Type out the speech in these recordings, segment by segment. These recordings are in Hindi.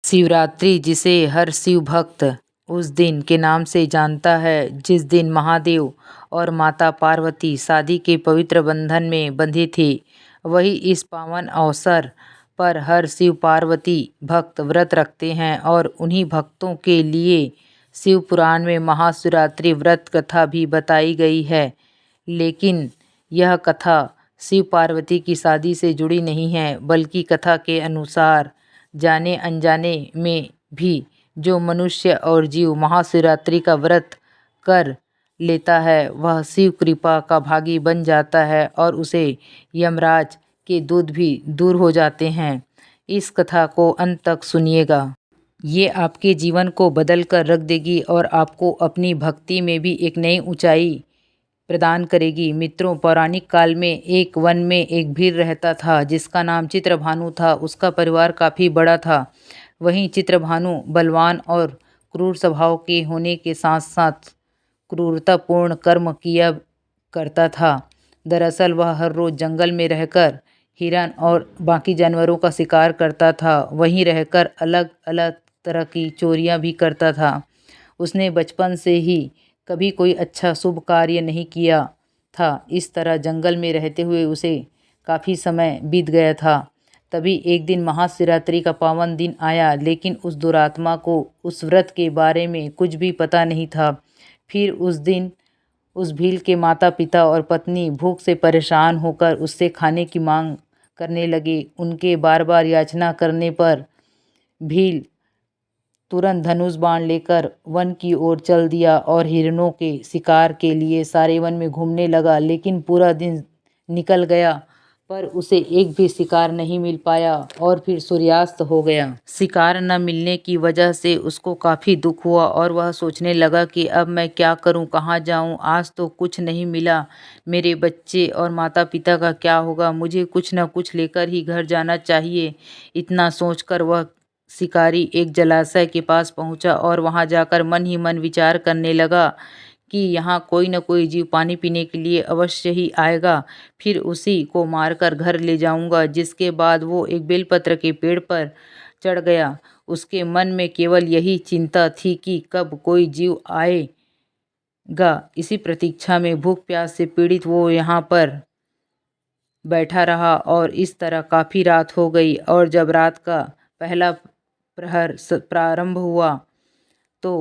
शिवरात्रि, जिसे हर शिव भक्त उस दिन के नाम से जानता है जिस दिन महादेव और माता पार्वती शादी के पवित्र बंधन में बंधे थे, वही इस पावन अवसर पर हर शिव पार्वती भक्त व्रत रखते हैं और उन्हीं भक्तों के लिए शिव पुराण में महाशिवरात्रि व्रत कथा भी बताई गई है। लेकिन यह कथा शिव पार्वती की शादी से जुड़ी नहीं है, बल्कि कथा के अनुसार जाने अनजाने में भी जो मनुष्य और जीव महाशिवरात्रि का व्रत कर लेता है, वह शिव कृपा का भागी बन जाता है और उसे यमराज के दूत भी दूर हो जाते हैं। इस कथा को अंत तक सुनिएगा। ये आपके जीवन को बदल कर रख देगी और आपको अपनी भक्ति में भी एक नई ऊंचाई प्रदान करेगी। मित्रों, पौराणिक काल में एक वन में एक भील रहता था जिसका नाम चित्रभानु था। उसका परिवार काफ़ी बड़ा था। वहीं चित्रभानु बलवान और क्रूर स्वभाव के होने के साथ साथ क्रूरतापूर्ण कर्म किया करता था। दरअसल वह हर रोज़ जंगल में रहकर हिरन और बाकी जानवरों का शिकार करता था। वहीं रहकर अलग अलग तरह की चोरियां भी करता था। उसने बचपन से ही कभी कोई अच्छा शुभ कार्य नहीं किया था। इस तरह जंगल में रहते हुए उसे काफ़ी समय बीत गया था। तभी एक दिन महाशिवरात्रि का पावन दिन आया, लेकिन उस दुरात्मा को उस व्रत के बारे में कुछ भी पता नहीं था। फिर उस दिन उस भील के माता पिता और पत्नी भूख से परेशान होकर उससे खाने की मांग करने लगे। उनके बार बार याचना करने पर भील तुरंत धनुष बाण लेकर वन की ओर चल दिया और हिरणों के शिकार के लिए सारे वन में घूमने लगा। लेकिन पूरा दिन निकल गया पर उसे एक भी शिकार नहीं मिल पाया और फिर सूर्यास्त हो गया। शिकार न मिलने की वजह से उसको काफ़ी दुख हुआ और वह सोचने लगा कि अब मैं क्या करूं, कहाँ जाऊं, आज तो कुछ नहीं मिला। मेरे बच्चे और माता पिता का क्या होगा? मुझे कुछ न कुछ लेकर ही घर जाना चाहिए। इतना सोचकर वह शिकारी एक जलाशय के पास पहुंचा और वहां जाकर मन ही मन विचार करने लगा कि यहाँ कोई न कोई जीव पानी पीने के लिए अवश्य ही आएगा। फिर उसी को मारकर घर ले जाऊंगा। जिसके बाद वो एक बेलपत्र के पेड़ पर चढ़ गया। उसके मन में केवल यही चिंता थी कि कब कोई जीव आएगा। इसी प्रतीक्षा में भूख प्यास से पीड़ित वो यहाँ पर बैठा रहा और इस तरह काफ़ी रात हो गई। और जब रात का पहला प्रहर प्रारंभ हुआ तो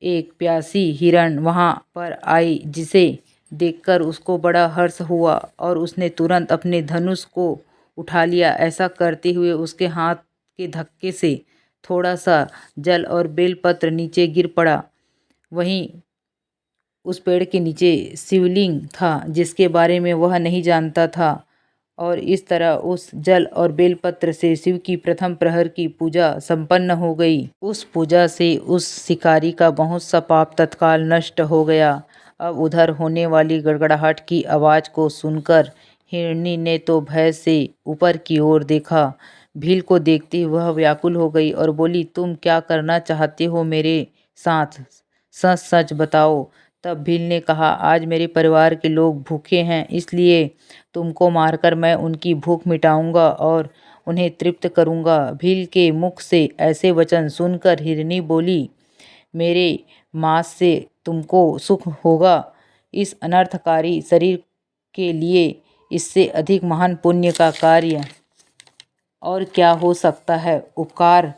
एक प्यासी हिरण वहां पर आई, जिसे देखकर उसको बड़ा हर्ष हुआ और उसने तुरंत अपने धनुष को उठा लिया। ऐसा करते हुए उसके हाथ के धक्के से थोड़ा सा जल और बेलपत्र नीचे गिर पड़ा। वहीं उस पेड़ के नीचे शिवलिंग था जिसके बारे में वह नहीं जानता था और इस तरह उस जल और बेलपत्र से शिव की प्रथम प्रहर की पूजा संपन्न हो गई। उस पूजा से उस शिकारी का बहुत सा पाप तत्काल नष्ट हो गया। अब उधर होने वाली गड़गड़ाहट की आवाज़ को सुनकर हिरनी ने तो भय से ऊपर की ओर देखा। भील को देखते वह व्याकुल हो गई और बोली, तुम क्या करना चाहते हो मेरे साथ? सच सच बताओ। तब भील ने कहा, आज मेरे परिवार के लोग भूखे हैं, इसलिए तुमको मारकर मैं उनकी भूख मिटाऊंगा और उन्हें तृप्त करूंगा। भील के मुख से ऐसे वचन सुनकर हिरनी बोली, मेरे मांस से तुमको सुख होगा। इस अनर्थकारी शरीर के लिए इससे अधिक महान पुण्य का कार्य और क्या हो सकता है? उपकार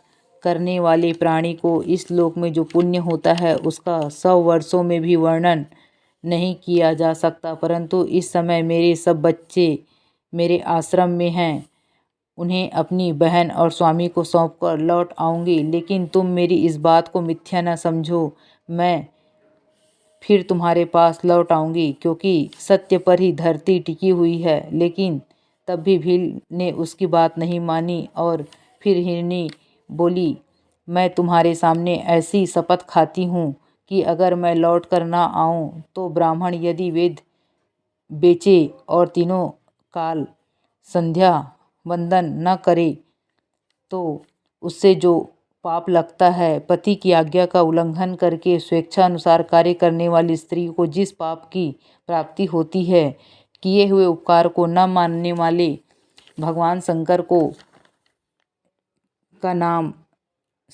करने वाले प्राणी को इस लोक में जो पुण्य होता है उसका 100 वर्षों में भी वर्णन नहीं किया जा सकता। परंतु इस समय मेरे सब बच्चे मेरे आश्रम में हैं। उन्हें अपनी बहन और स्वामी को सौंपकर लौट आऊंगी। लेकिन तुम मेरी इस बात को मिथ्या न समझो। मैं फिर तुम्हारे पास लौट आऊंगी, क्योंकि सत्य पर ही धरती टिकी हुई है। लेकिन तब भी भील ने उसकी बात नहीं मानी और फिर हिरनी बोली, मैं तुम्हारे सामने ऐसी शपथ खाती हूँ कि अगर मैं लौट कर ना आऊँ तो ब्राह्मण यदि वेद बेचे और तीनों काल संध्या वंदन न करे तो उससे जो पाप लगता है, पति की आज्ञा का उल्लंघन करके स्वेच्छा अनुसार कार्य करने वाली स्त्री को जिस पाप की प्राप्ति होती है, किए हुए उपकार को न मानने वाले भगवान शंकर को का नाम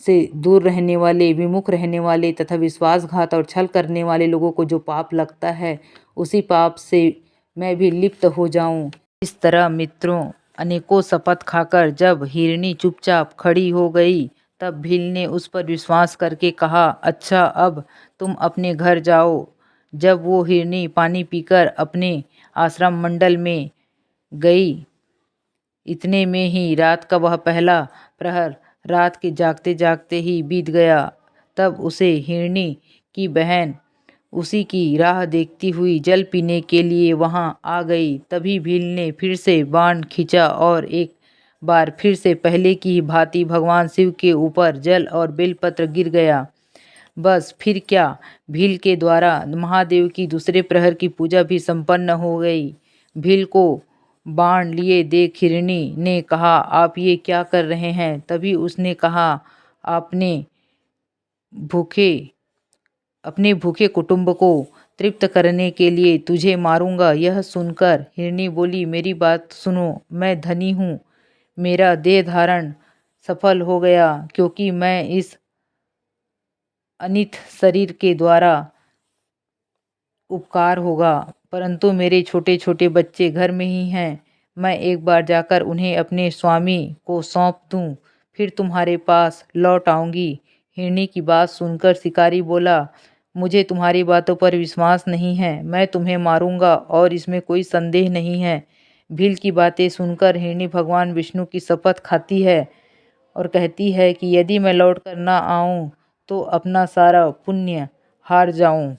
से दूर रहने वाले, विमुख रहने वाले तथा विश्वासघात और छल करने वाले लोगों को जो पाप लगता है, उसी पाप से मैं भी लिप्त हो जाऊं। इस तरह मित्रों, अनेकों शपथ खाकर जब हिरनी चुपचाप खड़ी हो गई, तब भील ने उस पर विश्वास करके कहा, अच्छा अब तुम अपने घर जाओ। जब वो हिरनी पानी पीकर अपने आश्रम मंडल में गई, इतने में ही रात का वह पहला प्रहर रात के जागते जागते ही बीत गया। तब उसे हिरनी की बहन उसी की राह देखती हुई जल पीने के लिए वहां आ गई। तभी भील ने फिर से बाण खींचा और एक बार फिर से पहले की ही भांति भगवान शिव के ऊपर जल और बेलपत्र गिर गया। बस फिर क्या, भील के द्वारा महादेव की दूसरे प्रहर की पूजा भी संपन्न हो गई। भील को बाण लिए देख हिरनी ने कहा, आप ये क्या कर रहे हैं? तभी उसने कहा, अपने भूखे कुटुंब को तृप्त करने के लिए तुझे मारूंगा। यह सुनकर हिरनी बोली, मेरी बात सुनो, मैं धनी हूँ, मेरा देह धारण सफल हो गया, क्योंकि मैं इस अनित शरीर के द्वारा उपकार होगा, परंतु मेरे छोटे छोटे बच्चे घर में ही हैं। मैं एक बार जाकर उन्हें अपने स्वामी को सौंप दूं, फिर तुम्हारे पास लौट आऊंगी। हिरनी की बात सुनकर शिकारी बोला, मुझे तुम्हारी बातों पर विश्वास नहीं है, मैं तुम्हें मारूंगा और इसमें कोई संदेह नहीं है। भील की बातें सुनकर हिरनी भगवान विष्णु की शपथ खाती है और कहती है कि यदि मैं लौट कर ना आऊं तो अपना सारा पुण्य हार जाऊं।